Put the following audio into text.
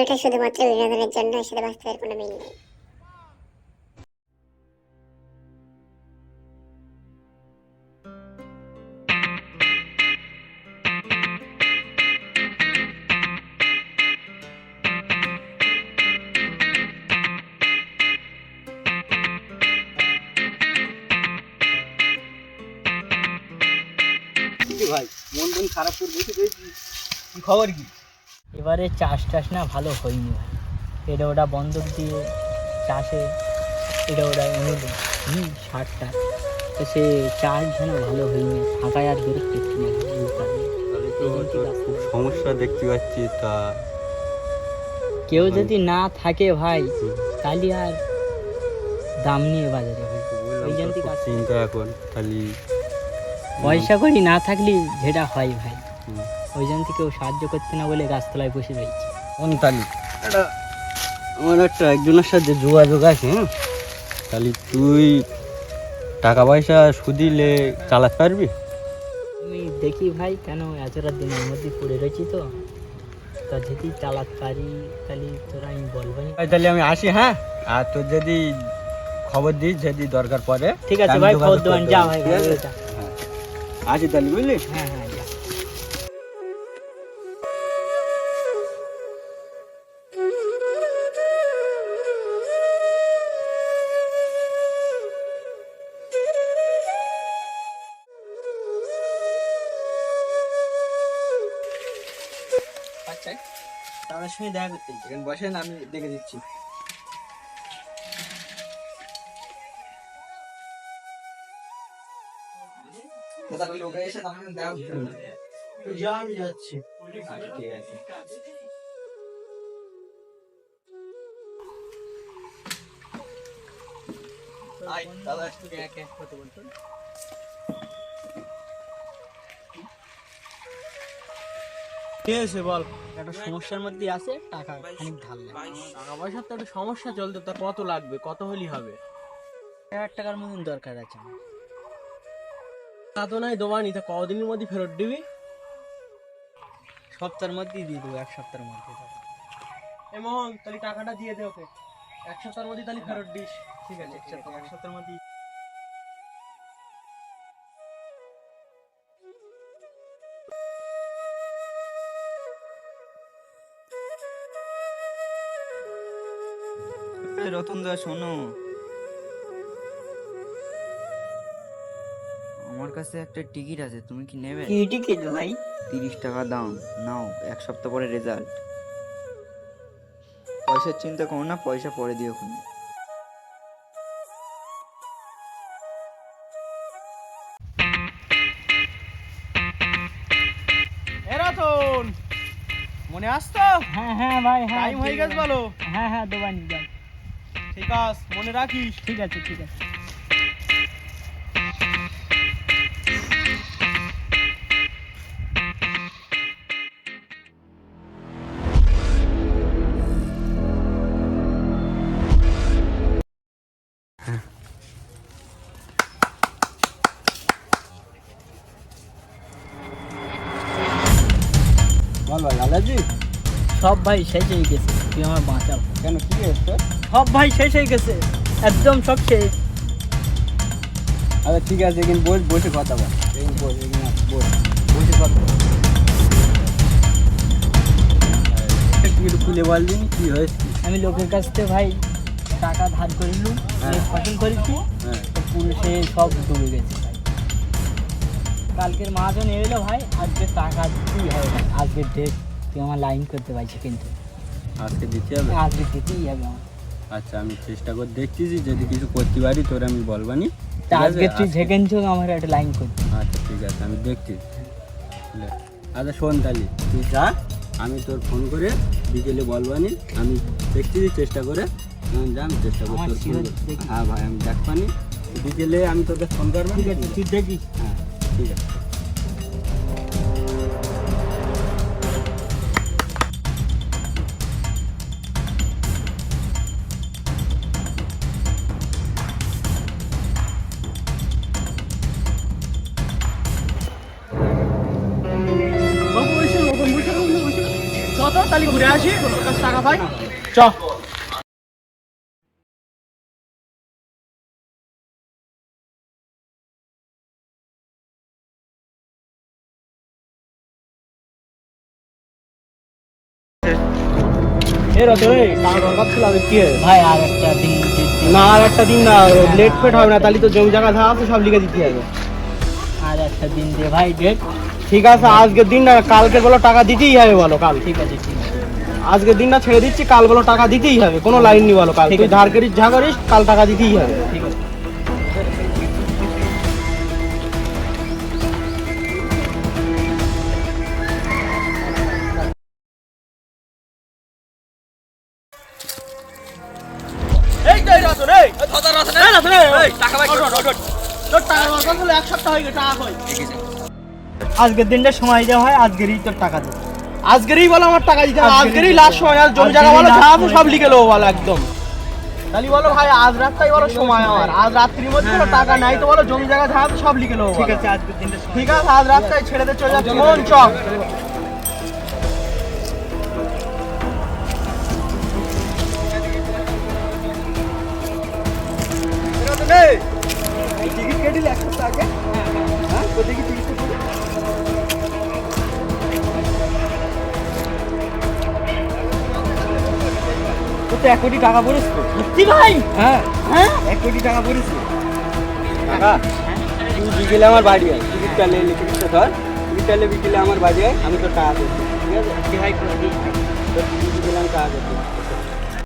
চ্যানেলটা শুধুমাত্র বিনোদনের জন্য, এর সাথে বাস্তবের কোনো মিল নেই। ভাই মন মন খারাপ করে বসে রয়েছি, কি খবর কি? এবারে চাষ টাস না ভালো হয়নি ভাই। এটা ওটা বন্ধক দিয়ে চাষে এটা ওটা এনে সারটা, তো সে চাষ যেন ভালো হয়নি, ফাঁকায় আর বেরোতে পারছি না। তাহলে তো খুব সমস্যা দেখতে পাচ্ছি। তা কেউ যদি না থাকে ভাই তাহলে আর দাম নিয়ে বাজারে ভাই। ওই জন্য চিন্তা এখন খালি পয়সা করি না থাকলে যেটা হয় ভাই, ওই জন্য কেউ সাহায্য করতে না বলে গাছতলায় বসে রয়েছে। কোন তালি এটা আমার একটা একজনের সাথে যোগাযোগ আছে। হ্যাঁ, তাহলে তুই টাকা পয়সা সুদিলে চালাতে পারবি? আমি দেখি ভাই, কেন এতটা দিনের মধ্যে পড়ে রয়েছি, তো তা যদি চালাতে পারি তাহলে তোরা আমি বলবো। তাহলে আমি আসি। হ্যাঁ, আর তোর যদি খবর দিস যদি দরকার পড়ে। ঠিক আছে ভাই, খবর দেবেন। যা ভাই, ভালো যা। আসি তাহলে, বুঝলি? হ্যাঁ হ্যাঁ যা। আচ্ছা, তার সঙ্গে দেখা করতে এখানে বসেন, আমি দেখে দিচ্ছি। লোক এসে তখন দেখা করতে হবে। আমি যাচ্ছি। ঠিক আছে। দাদা কথা বলতো। ঠিক আছে বল। একটা সমস্যার মধ্যে আছে, টাকা খানিক ধার লাগে। টাকা পয়সার তো একটা সমস্যা চলতে, তা কত লাগবে, কত হলি হবে? 1,000 টাকার মতন দরকার আছে আমার। তা তো নাই দোবানি, তা কদিনের মধ্যে ফেরত দিবি? সপ্তাহের মধ্যেই দিয়ে দেবো, 1 সপ্তাহের মধ্যে। এ মোহন, তাহলে টাকাটা দিয়ে দে ওকে। 1 সপ্তাহের মধ্যে তাহলে ফেরত দিস। ঠিক আছে, 1 সপ্তাহের মধ্যে। রতন দা শোনো, আমার কাছে একটা টিকিট আছে, তুমি কি নেবে? কি টিকিট ভাই? 30 টাকা দাম, নাও, 1 সপ্তাহ পরে রেজাল্ট। পয়সার চিন্তা করো না, পয়সা পরে দিও খুনি। এ রতন, মনে আসতো? হ্যাঁ হ্যাঁ ভাই, হ্যাঁ টাইম হয়ে গেছে বলো। হ্যাঁ হ্যাঁ দোবানি যাও। ঠিক আছে, মনে রাখিস। ঠিক আছে ঠিক আছে। বল ভাই, লালাজি সব ভাই শেষ হয়ে গেছে, তুই আমার বাঁচাও। কেন, কি হয়েছে? সব ভাই শেষ হয়ে গেছে, একদম সব শেষ। আচ্ছা ঠিক আছে, এখানে বসে কথা বল। এখানে বস, এখানে বসে কথা বল। তুই একটু খুলে বল দিন কি হয়েছে। আমি লোকের কাছ থেকে ভাই টাকা ধার করিলুম, হ্যাঁ। ফসল করেছি, হ্যাঁ, তো পুলিশে সব ডুবে গেছে ভাই। কালকের মহাজন এলো ভাই, আজকে টাকা দিতেই হবে ভাই, আজকের ডেট। তুই আমার লাইন করতে পারছি, কিন্তু আজকে দিতে হবে। আজকে দিতেই হবে আমার। আচ্ছা, আমি চেষ্টা করে দেখতেছি, যদি কিছু করতে পারি তোর আমি বলবানি। তা আজকে তুই যেখান থেকে আমার একটা লাইন করছি। আচ্ছা ঠিক আছে, আমি দেখছি। আচ্ছা শোন, তাহলে তুই যা, আমি তোর ফোন করে বিকেলে বলবানি। আমি দেখতেছি চেষ্টা করে, যা আমি চেষ্টা করে আমার তোর ফোন শিওর করবো। দেখি। হ্যাঁ ভাই, আমি দেখবানি, বিকেলে আমি তোকে ফোন করবো। ঠিক আছে, তুই দেখিস। হ্যাঁ ঠিক আছে। বাবু এসে, রতন বসে, বসে। চল তো, তাহলে ঘুরে ঘুরে আসি, তোর কাছে টাকা পাই। চ। এ রতন, এই টাকা দরকার ছিল, আমি কি হয়েছে? ভাই আর একটা দিন না, আর একটা দিন না, লেট ফেট হবে না, তাহলে তো জমি জায়গা যা আছে সব লিখে দিতে হবে। আর একটা দিন দে ভাই ডেট। ঠিক আছে, আজকের দিন না, কালকে বলো টাকা দিতেই হবে, বলো কাল। ঠিক আছে ঠিক আছে আজকের দিনটা ছেড়ে দিচ্ছি, কাল বলো টাকা দিতেই হবে, কোনো লাইন নি বলো কাল। ঠিক তুই আছে। ধার করিস যা করিস, কাল টাকা দিতেই হবে। ঠিক আছে। এই তো এই রতন, এই রতন, এই টাকা পাই, তোর টাকা দরকার ছিল, এক সপ্তাহ হয়ে গেছে, টাকা কই? আজকের দিনটা সময় দেওয়া হয়, আজকেরই তোর টাকা দেবো। আজকেরই বলো আমার টাকা দিতে হবে, আজকেরই আজকেরই দিতে লাস্ট হবে। সময়, আর জমি জায়গা বলো যা আছে সব লিখে নেবো বলো একদম। তাহলে বলো ভাই, আজ রাতটাই বলো সময় আমার, আজ রাত্রির মধ্যে কোনো টাকা নাই তো বলো, জমি জায়গা যা আছে সব লিখে নেবো। ঠিক আছে আজকের দিনটা সময় ঠিক আছে, আজ রাতটাই ছেড়ে দিয়ে চলে যাচ্ছি, মন চ। টিকিট কেটেলি এক সপ্তাহ আগে? হ্যাঁ, কোথায় কি টিকিট কেটেলি? তোর তো 1 কোটি টাকা পড়েছে তো। সত্যি ভাই? হ্যাঁ, হ্যাঁ 1 কোটি টাকা পড়েছে। টাকা তুই বিকেলে আমার বাড়ি আয়, টিকিটটা নিয়ে টিকিটটা ধর, টিকিটটা নিয়ে বিকেলে আমার বাড়ি আয়, আমি তোর টাকা দেবো, ঠিক আছে? ভাই করে দিই। তোর বিকেলে আমি টাকা দেবো।